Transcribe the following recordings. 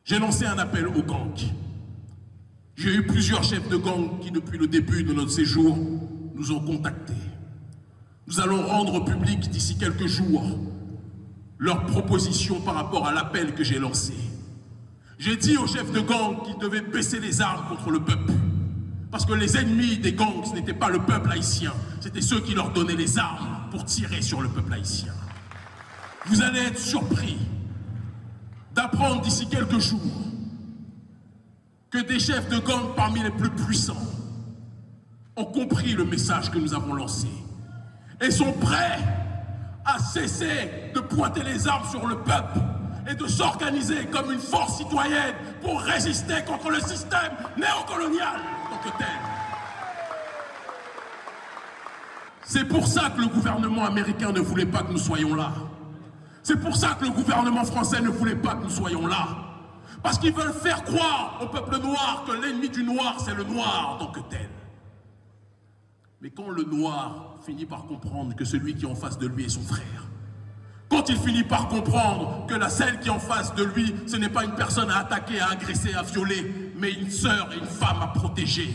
J'ai lancé un appel aux gangs. J'ai eu plusieurs chefs de gang qui, depuis le début de notre séjour, nous ont contactés. Nous allons rendre public d'ici quelques jours leurs propositions par rapport à l'appel que j'ai lancé. J'ai dit aux chefs de gang qu'ils devaient baisser les armes contre le peuple. Parce que les ennemis des gangs, ce n'était pas le peuple haïtien, c'était ceux qui leur donnaient les armes pour tirer sur le peuple haïtien. Vous allez être surpris d'apprendre d'ici quelques jours que des chefs de gang parmi les plus puissants ont compris le message que nous avons lancé et sont prêts à cesser de pointer les armes sur le peuple et de s'organiser comme une force citoyenne pour résister contre le système néocolonial en tant que tel. C'est pour ça que le gouvernement américain ne voulait pas que nous soyons là. C'est pour ça que le gouvernement français ne voulait pas que nous soyons là. Parce qu'ils veulent faire croire au peuple noir que l'ennemi du noir, c'est le noir en tant que tel. Mais quand le noir finit par comprendre que celui qui est en face de lui est son frère, quand il finit par comprendre que celle qui est en face de lui, ce n'est pas une personne à attaquer, à agresser, à violer, mais une sœur et une femme à protéger,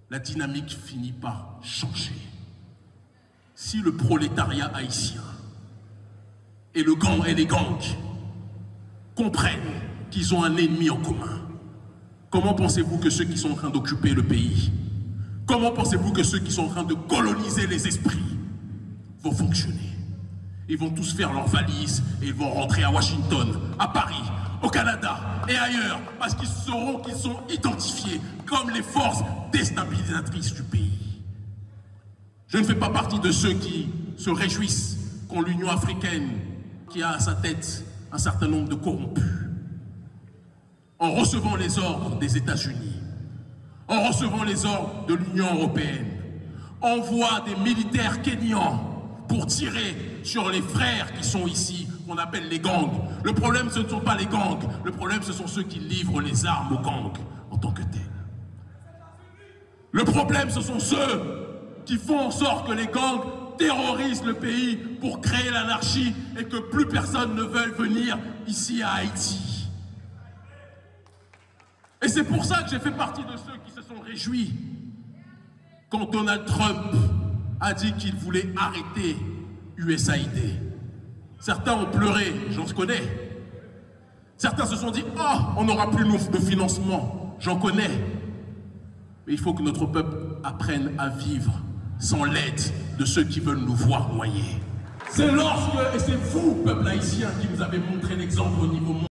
la dynamique finit par changer. Si le prolétariat haïtien et les gangs comprennent qu'ils ont un ennemi en commun, comment pensez-vous que ceux qui sont en train d'occuper le pays, comment pensez-vous que ceux qui sont en train de coloniser les esprits vont fonctionner? Ils vont tous faire leurs valises et ils vont rentrer à Washington, à Paris, au Canada et ailleurs, parce qu'ils sauront qu'ils sont identifiés comme les forces déstabilisatrices du pays. Je ne fais pas partie de ceux qui se réjouissent quand l'Union africaine, qui a à sa tête un certain nombre de corrompus, en recevant les ordres des États-Unis, en recevant les ordres de l'Union européenne, envoie des militaires kenyans pour tirer sur les frères qui sont ici, qu'on appelle les gangs. Le problème, ce ne sont pas les gangs. Le problème, ce sont ceux qui livrent les armes aux gangs en tant que tels. Le problème, ce sont ceux qui font en sorte que les gangs terrorisent le pays pour créer l'anarchie et que plus personne ne veuille venir ici à Haïti. Et c'est pour ça que j'ai fait partie de ceux qui se sont réjouis quand Donald Trump a dit qu'il voulait arrêter USAID. Certains ont pleuré, j'en connais. Certains se sont dit « Oh, on n'aura plus de financement », j'en connais. Mais il faut que notre peuple apprenne à vivre sans l'aide de ceux qui veulent nous voir noyer. C'est lorsque, et c'est vous, peuple haïtien, qui nous avez montré l'exemple au niveau mondial.